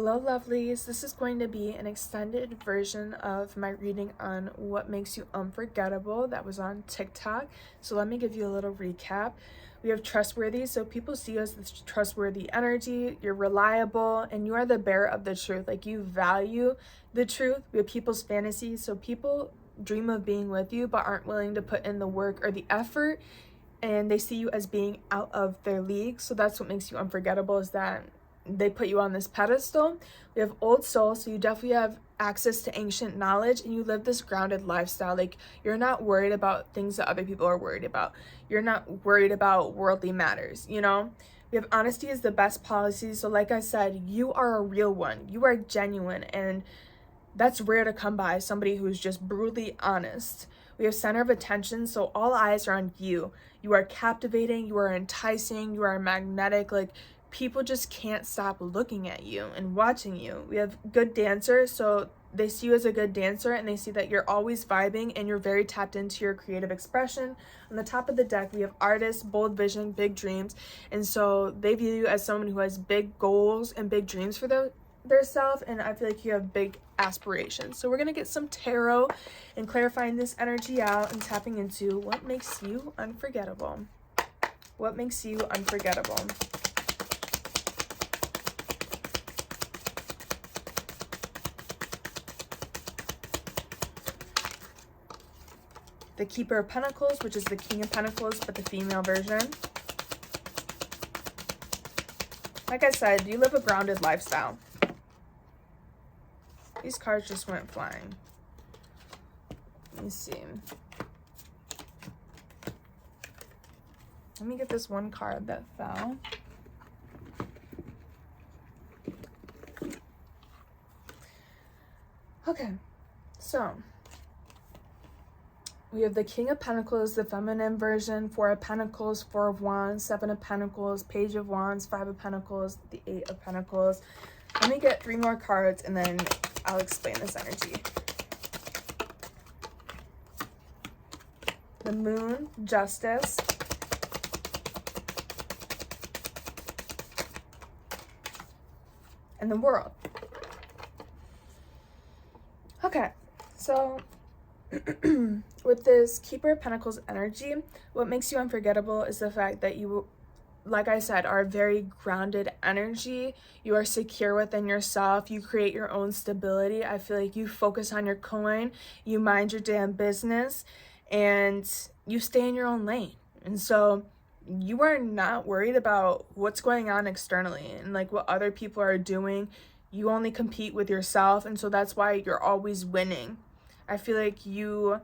Hello lovelies, this is going to be an extended version of my reading on what makes you unforgettable that was on TikTok. So let me give you a little recap. We have trustworthy, so people see you as this trustworthy energy, you're reliable, and you are the bearer of the truth. Like, you value the truth. We have people's fantasies, so people dream of being with you but aren't willing to put in the work or the effort, and they see you as being out of their league. So that's what makes you unforgettable, is that they put you on this pedestal. We have old soul, so you definitely have access to ancient knowledge, and you live this grounded lifestyle. Like, you're not worried about things that other people are worried about. You're not worried about worldly matters, you know? We have honesty is the best policy. So like I said, you are a real one. You are genuine, and that's rare to come by, somebody who's just brutally honest. We have center of attention, so all eyes are on you. You are captivating, you are enticing, you are magnetic. Like, people just can't stop looking at you and watching you. We have good dancer, so they see you as a good dancer, and they see that you're always vibing and you're very tapped into your creative expression. On the top of the deck, we have artist, bold vision, big dreams, and so they view you as someone who has big goals and big dreams for their self, and I feel like you have big aspirations. So we're gonna get some tarot and clarifying this energy out and tapping into what makes you unforgettable. What makes you unforgettable? The Keeper of Pentacles, which is the King of Pentacles, but the female version. Like I said, you live a grounded lifestyle. These cards just went flying. Let me see. Let me get this one card that fell. Okay, so we have the King of Pentacles, the feminine version, Four of Pentacles, Four of Wands, Seven of Pentacles, Page of Wands, Five of Pentacles, the Eight of Pentacles. Let me get 3 more cards and then I'll explain this energy. The Moon, Justice. And the World. Okay, so with this Keeper of Pentacles energy, what makes you unforgettable is the fact that you, like I said, are a very grounded energy. You are secure within yourself. You create your own stability. I feel like you focus on your coin. You mind your damn business. And you stay in your own lane. And so you are not worried about what's going on externally and like what other people are doing. You only compete with yourself. And so that's why you're always winning. I feel like you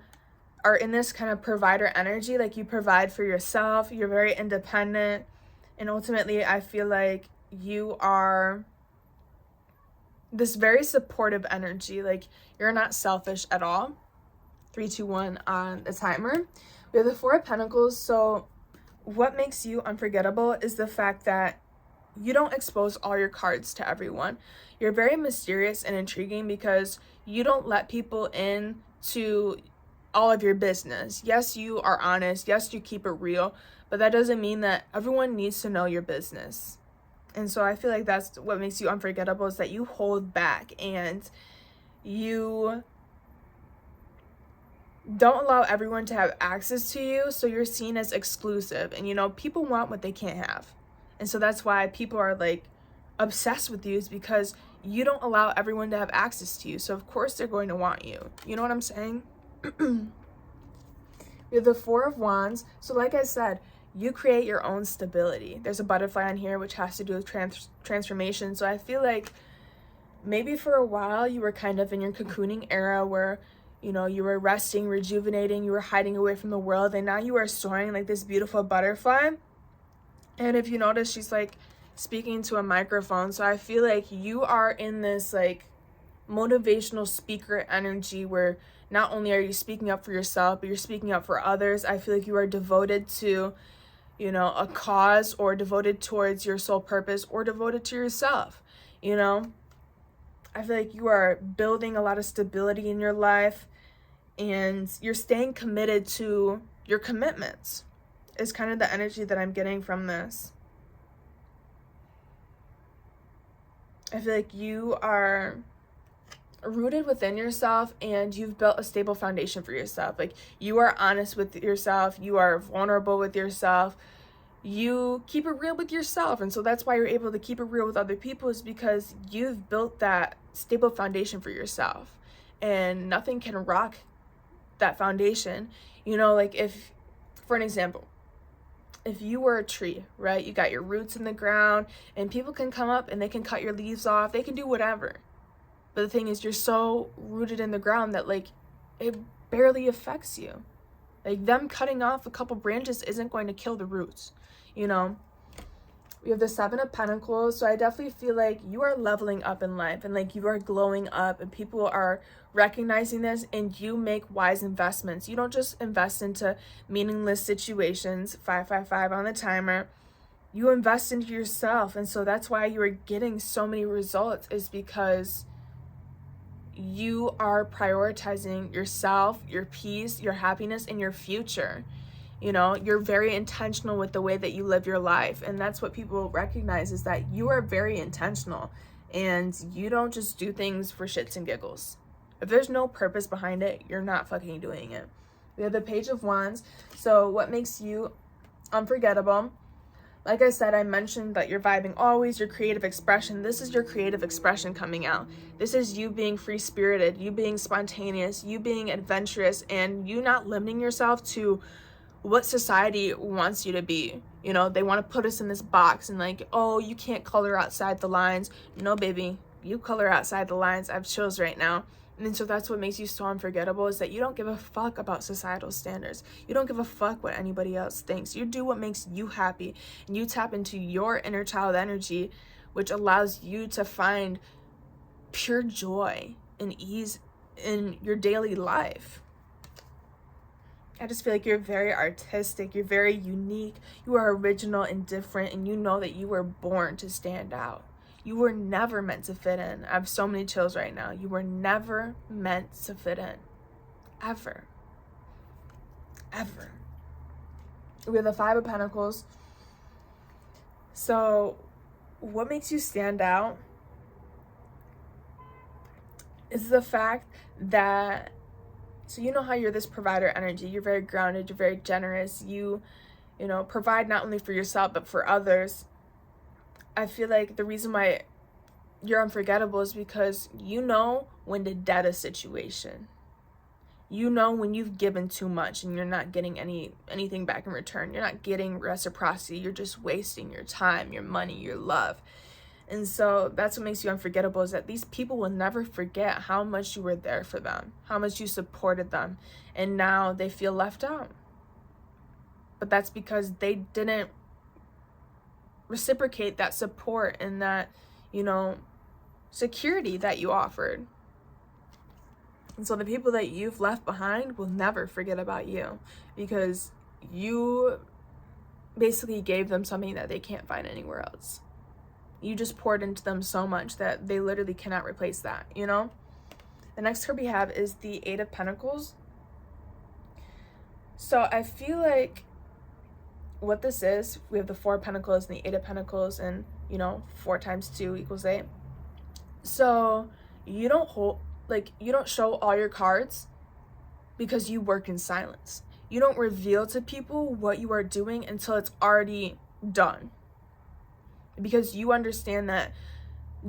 are in this kind of provider energy. Like, you provide for yourself. You're very independent. And ultimately, I feel like you are this very supportive energy. Like, you're not selfish at all. 3, 2, 1 on the timer. We have the Four of Pentacles. So what makes you unforgettable is the fact that you don't expose all your cards to everyone. You're very mysterious and intriguing because you don't let people in to all of your business. Yes, you are honest. Yes, you keep it real, but that doesn't mean that everyone needs to know your business. And so I feel like that's what makes you unforgettable, is that you hold back and you don't allow everyone to have access to you. So you're seen as exclusive, and you know, people want what they can't have. And so that's why people are like obsessed with you, is because you don't allow everyone to have access to you. So of course they're going to want you. You know what I'm saying? We have the Four of Wands. So like I said, you create your own stability. There's a butterfly on here, which has to do with transformation. So I feel like maybe for a while you were kind of in your cocooning era where, you know, you were resting, rejuvenating, you were hiding away from the world, and now you are soaring like this beautiful butterfly. And if you notice, she's like speaking to a microphone. So I feel like you are in this like motivational speaker energy where not only are you speaking up for yourself, but you're speaking up for others. I feel like you are devoted to, you know, a cause, or devoted towards your sole purpose, or devoted to yourself, you know. I feel like you are building a lot of stability in your life, and you're staying committed to your commitments, is kind of the energy that I'm getting from this. I feel like you are rooted within yourself and you've built a stable foundation for yourself. Like, you are honest with yourself, you are vulnerable with yourself, you keep it real with yourself. And so that's why you're able to keep it real with other people, is because you've built that stable foundation for yourself, and nothing can rock that foundation. You know, like, if, for an example, if you were a tree, right, you got your roots in the ground and people can come up and they can cut your leaves off, they can do whatever. But the thing is, you're so rooted in the ground that, like, it barely affects you. Like, them cutting off a couple branches isn't going to kill the roots, you know? We have the Seven of Pentacles, so I definitely feel like you are leveling up in life, and, like, you are glowing up, and people are recognizing this, and you make wise investments. You don't just invest into meaningless situations. 555 on the timer. You invest into yourself, and so that's why you are getting so many results, is because you are prioritizing yourself, your peace, your happiness, and your future. You know, you're very intentional with the way that you live your life. And that's what people recognize, is that you are very intentional and you don't just do things for shits and giggles. If there's no purpose behind it, you're not fucking doing it. We have the Page of Wands. So what makes you unforgettable? Like I said, I mentioned that you're vibing always, your creative expression. This is your creative expression coming out. This is you being free-spirited, you being spontaneous, you being adventurous, and you not limiting yourself to what society wants you to be. You know, they want to put us in this box and, like, oh, you can't color outside the lines. No, baby, you color outside the lines. I have chills right now. And so that's what makes you so unforgettable, is that you don't give a fuck about societal standards. You don't give a fuck what anybody else thinks. You do what makes you happy, and you tap into your inner child energy, which allows you to find pure joy and ease in your daily life. I just feel like you're very artistic, you're very unique, you are original and different, and you know that you were born to stand out. You were never meant to fit in. I have so many chills right now. You were never meant to fit in. Ever. Ever. We have the Five of Pentacles. So what makes you stand out is the fact that, so you know how you're this provider energy. You're very grounded, you're very generous. You know, provide not only for yourself, but for others. I feel like the reason why you're unforgettable is because you know when to dead a situation. You know when you've given too much and you're not getting anything back in return. You're not getting reciprocity. You're just wasting your time, your money, your love. And so that's what makes you unforgettable, is that these people will never forget how much you were there for them, how much you supported them, and now they feel left out. But that's because they didn't reciprocate that support and that, you know, security that you offered. And so the people that you've left behind will never forget about you, because you basically gave them something that they can't find anywhere else. You just poured into them so much that they literally cannot replace that, you know? The next card we have is the Eight of Pentacles. So I feel like what this is, we have the Four of Pentacles and the Eight of Pentacles, and, you know, 4 times 2 equals 8. So you don't show all your cards because you work in silence. You don't reveal to people what you are doing until it's already done, because you understand that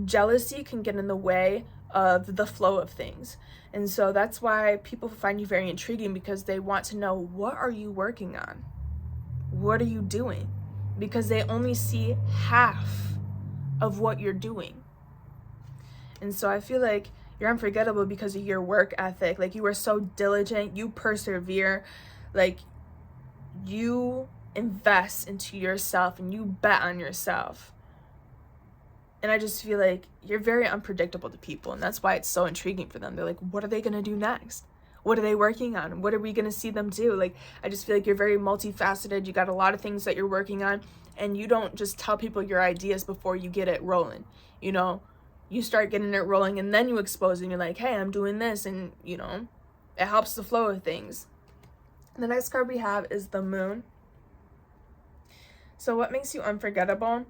jealousy can get in the way of the flow of things. And so that's why people find you very intriguing, because they want to know, what are you working on? What are you doing? Because they only see half of what you're doing. And so I feel like you're unforgettable because of your work ethic. Like, you are so diligent, you persevere, like, you invest into yourself and you bet on yourself. And I just feel like you're very unpredictable to people, and that's why it's so intriguing for them. They're like, what are they going to do next? What are they working on? What are we going to see them do? Like, I just feel like you're very multifaceted. You got a lot of things that you're working on, and you don't just tell people your ideas before you get it rolling. You know, you start getting it rolling, and then you expose it, and you're like, hey, I'm doing this, and, you know, it helps the flow of things. The next card we have is the Moon. So what makes you unforgettable?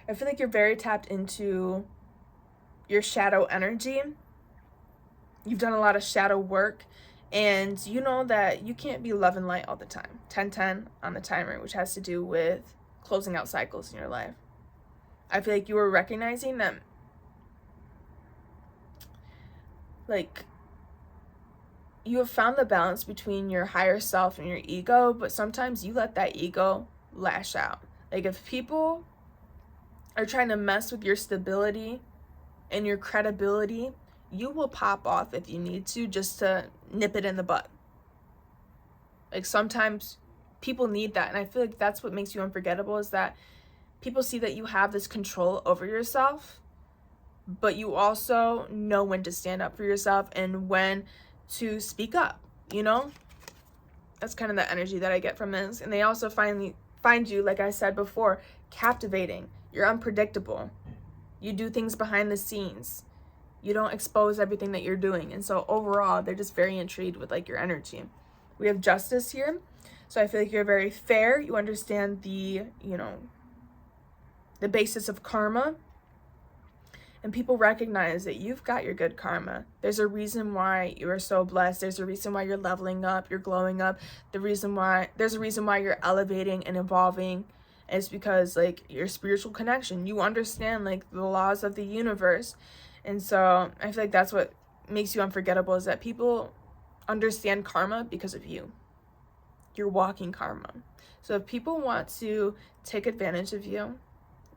I feel like you're very tapped into your shadow energy. You've done a lot of shadow work, and you know that you can't be love and light all the time. 10-10 on the timer, which has to do with closing out cycles in your life. I feel like you were recognizing that, like, you have found the balance between your higher self and your ego, but sometimes you let that ego lash out. Like, if people are trying to mess with your stability and your credibility, you will pop off if you need to, just to nip it in the bud. Like, sometimes people need that, and I feel like that's what makes you unforgettable, is that people see that you have this control over yourself, but you also know when to stand up for yourself and when to speak up, you know? That's kind of the energy that I get from this. And they also find you, like I said before, captivating. You're unpredictable. You do things behind the scenes. You don't expose everything that you're doing. And so overall, they're just very intrigued with, like, your energy. We have Justice here. So I feel like you're very fair. You understand the, you know, the basis of karma. And people recognize that you've got your good karma. There's a reason why you are so blessed. There's a reason why you're leveling up, you're glowing up. There's a reason why you're elevating and evolving. And it's because, like, your spiritual connection. You understand, like, the laws of the universe. And so I feel like that's what makes you unforgettable, is that people understand karma because of you. You're walking karma. So if people want to take advantage of you,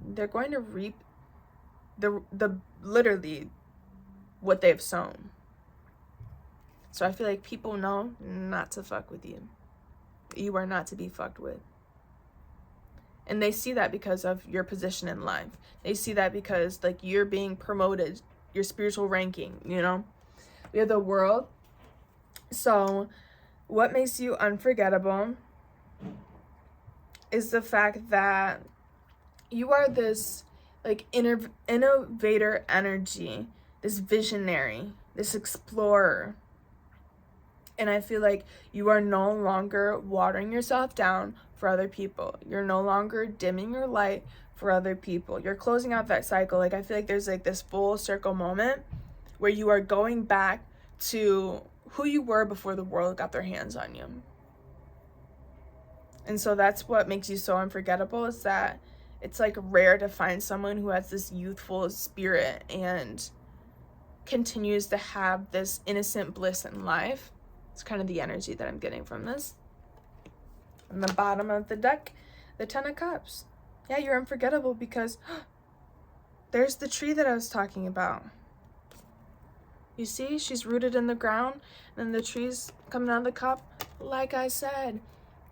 they're going to reap the literally what they've sown. So I feel like people know not to fuck with you. You are not to be fucked with. And they see that because of your position in life. They see that because, like, you're being promoted, your spiritual ranking, you know? We have the World. So what makes you unforgettable is the fact that you are this, like, innovator energy, this visionary, this explorer. And I feel like you are no longer watering yourself down for other people. You're no longer dimming your light for other people. You're closing out that cycle. Like, I feel like there's, like, this full circle moment where you are going back to who you were before the world got their hands on you. And so that's what makes you so unforgettable, is that it's, like, rare to find someone who has this youthful spirit and continues to have this innocent bliss in life. It's kind of the energy that I'm getting from this. On the bottom of the deck, the Ten of Cups. Yeah, you're unforgettable because there's the tree that I was talking about. You see, she's rooted in the ground, and the tree's coming out of the cup. Like I said,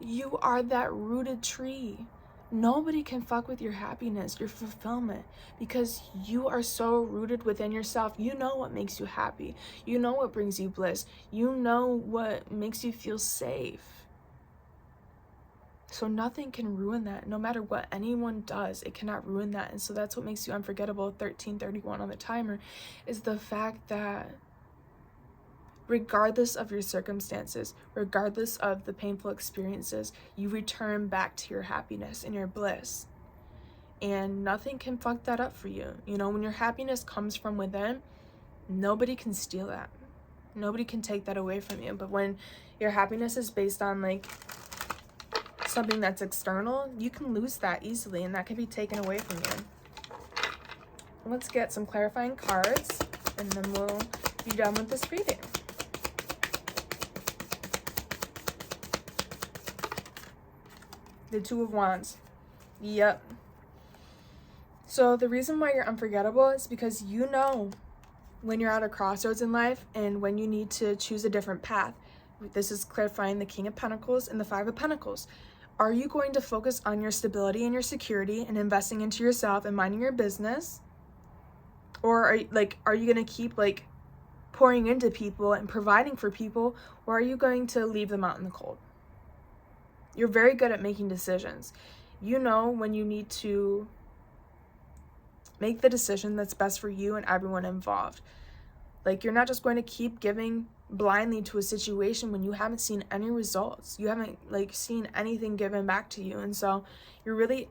you are that rooted tree. Nobody can fuck with your happiness, your fulfillment, because you are so rooted within yourself. You know what makes you happy. You know what brings you bliss. You know what makes you feel safe. So nothing can ruin that. No matter what anyone does, it cannot ruin that. And so that's what makes you unforgettable. 1331 on the timer is the fact that regardless of your circumstances, regardless of the painful experiences, you return back to your happiness and your bliss. And nothing can fuck that up for you. You know, when your happiness comes from within, nobody can steal that. Nobody can take that away from you. But when your happiness is based on, like, something that's external, you can lose that easily, and that can be taken away from you. Let's get some clarifying cards, and then we'll be done with this reading. The Two of Wands. Yep. So the reason why you're unforgettable is because you know when you're at a crossroads in life and when you need to choose a different path. This is clarifying the King of Pentacles and the Five of Pentacles. Are you going to focus on your stability and your security and investing into yourself and minding your business? Or are you going to keep, like, pouring into people and providing for people, or are you going to leave them out in the cold? You're very good at making decisions. You know when you need to make the decision that's best for you and everyone involved. Like, you're not just going to keep giving blindly to a situation when you haven't seen any results. You haven't, like, seen anything given back to you. And so you're really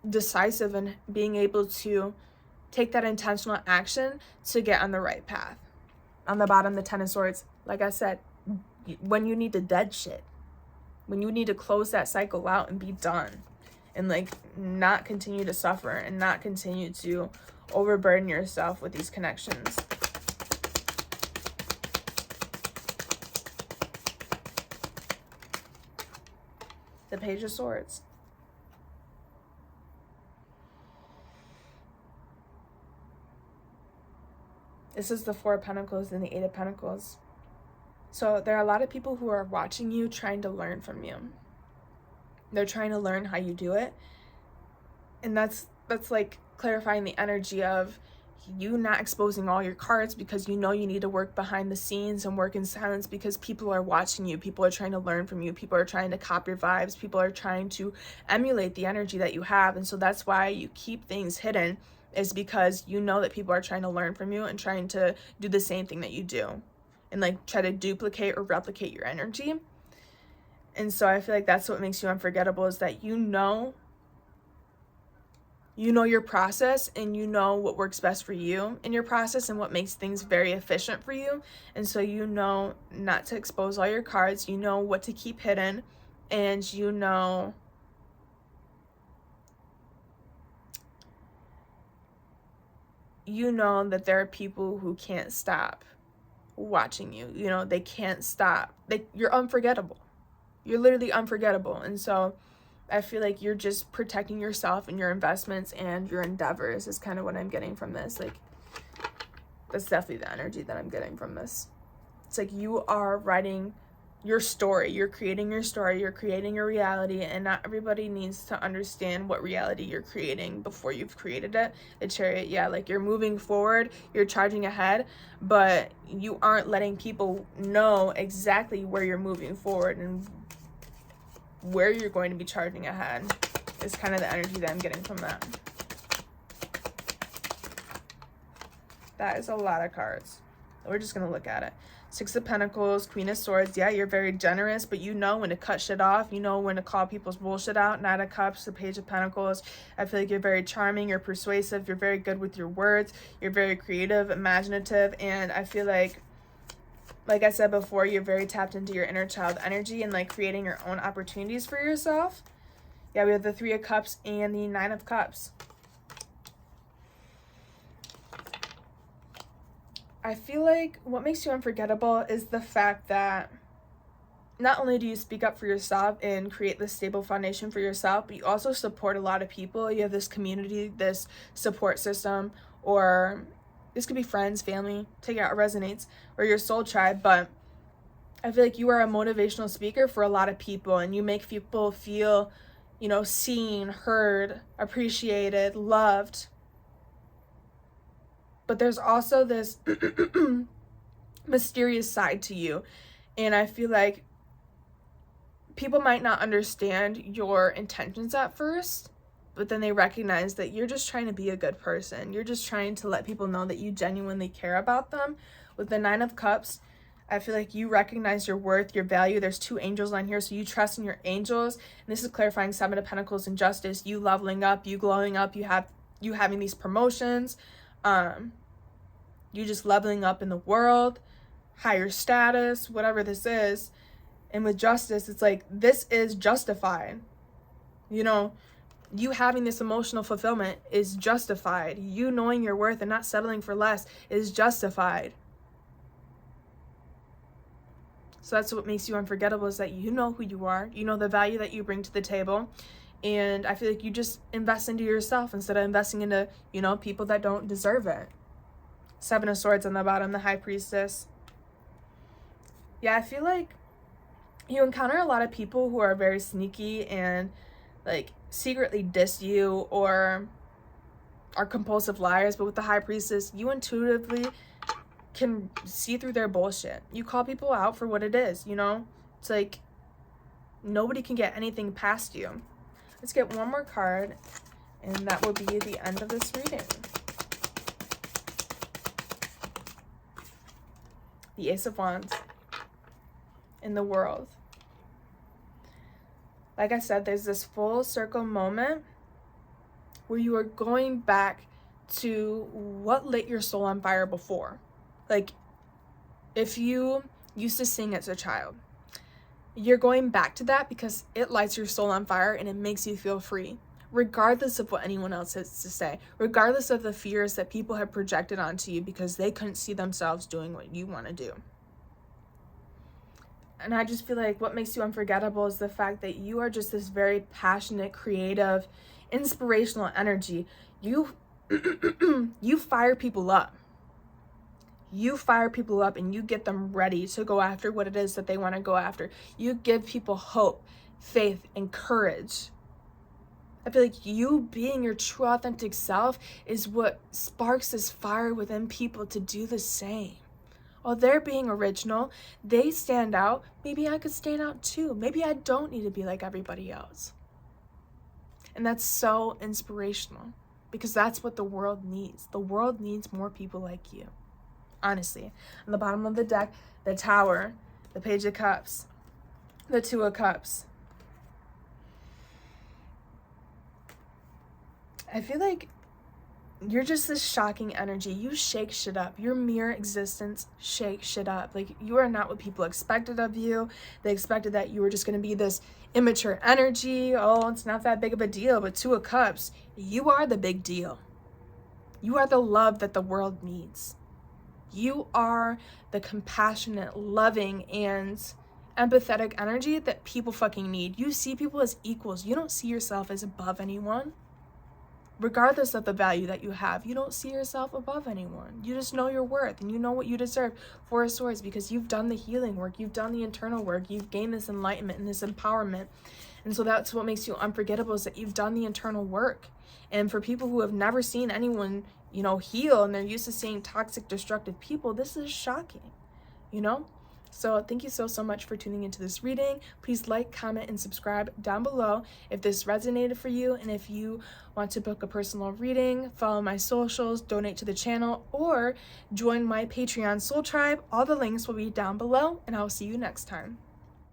decisive in being able to take that intentional action to get on the right path. On the bottom, the Ten of Swords, like I said, when you need to dead shit, when you need to close that cycle out and be done, and like not continue to suffer and not continue to overburden yourself with these connections. The Page of Swords. This is the Four of Pentacles and the Eight of Pentacles. So there are a lot of people who are watching you, trying to learn from you. They're trying to learn how you do it. And that's like clarifying the energy of you not exposing all your cards, because you know you need to work behind the scenes and work in silence, because people are watching you. People are trying to learn from you. People are trying to copy your vibes. People are trying to emulate the energy that you have. And so that's why you keep things hidden, is because you know that people are trying to learn from you and trying to do the same thing that you do, and like try to duplicate or replicate your energy. And so I feel like that's what makes you unforgettable, is that you know your process, and you know what works best for you in your process and what makes things very efficient for you. And so you know not to expose all your cards, you know what to keep hidden, and you know that there are people who can't stop watching you. You know, they can't stop. You're unforgettable. You're literally unforgettable. And so I feel like you're just protecting yourself and your investments and your endeavors is kind of what I'm getting from this. Like, that's definitely the energy that I'm getting from this. It's like you are writing your story. You're creating your story. You're creating your reality. And not everybody needs to understand what reality you're creating before you've created it. The Chariot, yeah, like you're moving forward. You're charging ahead. But you aren't letting people know exactly where you're moving forward and where you're going to be charging ahead is kind of the energy that I'm getting from that. That is a lot of cards. We're just going to look at it. Six of Pentacles, Queen of Swords. Yeah, you're very generous, but you know when to cut shit off. You know when to call people's bullshit out. Knight of Cups, the Page of Pentacles. I feel like you're very charming. You're persuasive. You're very good with your words. You're very creative, imaginative. And I feel like I said before, you're very tapped into your inner child energy and like creating your own opportunities for yourself. Yeah, we have the Three of Cups and the Nine of Cups. I feel like what makes you unforgettable is the fact that not only do you speak up for yourself and create this stable foundation for yourself, but you also support a lot of people. You have this community, this support system, or this could be friends, family, take it out, it resonates, or your soul tribe. But I feel like you are a motivational speaker for a lot of people, and you make people feel, you know, seen, heard, appreciated, loved. But there's also this mysterious side to you. And I feel like people might not understand your intentions at first, but then they recognize that you're just trying to be a good person. You're just trying to let people know that you genuinely care about them. With the Nine of Cups, I feel like you recognize your worth, your value. There's two angels on here, so you trust in your angels. And this is clarifying Seven of Pentacles and Justice. You leveling up, you glowing up, you having these promotions. You just leveling up in the world, higher status, whatever this is. And with Justice, it's like, this is justified. You know, you having this emotional fulfillment is justified. You knowing your worth and not settling for less is justified. So that's what makes you unforgettable, is that you know who you are. You know the value that you bring to the table. And I feel like you just invest into yourself instead of investing into, you know, people that don't deserve it. Seven of Swords on the bottom, the High Priestess. Yeah, I feel like you encounter a lot of people who are very sneaky and like secretly diss you or are compulsive liars. But with the High Priestess, you intuitively can see through their bullshit. You call people out for what it is, you know? It's like nobody can get anything past you. Let's get one more card, and that will be the end of this reading. The Ace of Wands in the World. Like I said, there's this full circle moment where you are going back to what lit your soul on fire before. Like, if you used to sing as a child, you're going back to that because it lights your soul on fire and it makes you feel free, regardless of what anyone else has to say, regardless of the fears that people have projected onto you because they couldn't see themselves doing what you want to do. And I just feel like what makes you unforgettable is the fact that you are just this very passionate, creative, inspirational energy. You you fire people up. You fire people up and you get them ready to go after what it is that they want to go after. You give people hope, faith, and courage. I feel like you being your true authentic self is what sparks this fire within people to do the same. While they're being original, they stand out. Maybe I could stand out too. Maybe I don't need to be like everybody else. And that's so inspirational because that's what the world needs. The world needs more people like you. Honestly, on the bottom of the deck, the Tower, the Page of Cups, the Two of Cups. I feel like you're just this shocking energy. You shake shit up. Your mere existence shakes shit up. Like, you are not what people expected of you. They expected that you were just going to be this immature energy. Oh, it's not that big of a deal. But Two of Cups, you are the big deal. You are the love that the world needs. You are the compassionate, loving, and empathetic energy that people fucking need. You see people as equals. You don't see yourself as above anyone. Regardless of the value that you have, you don't see yourself above anyone. You just know your worth and you know what you deserve. Four of Swords, because you've done the healing work, you've done the internal work, you've gained this enlightenment and this empowerment. And so that's what makes you unforgettable, is that you've done the internal work. And for people who have never seen anyone, heal, and they're used to seeing toxic, destructive people, this is shocking, So thank you so much for tuning into this reading. Please like, comment, and subscribe down below if this resonated for you. And if you want to book a personal reading, follow my socials, donate to the channel, or join my Patreon Soul Tribe, all the links will be down below, and I'll see you next time.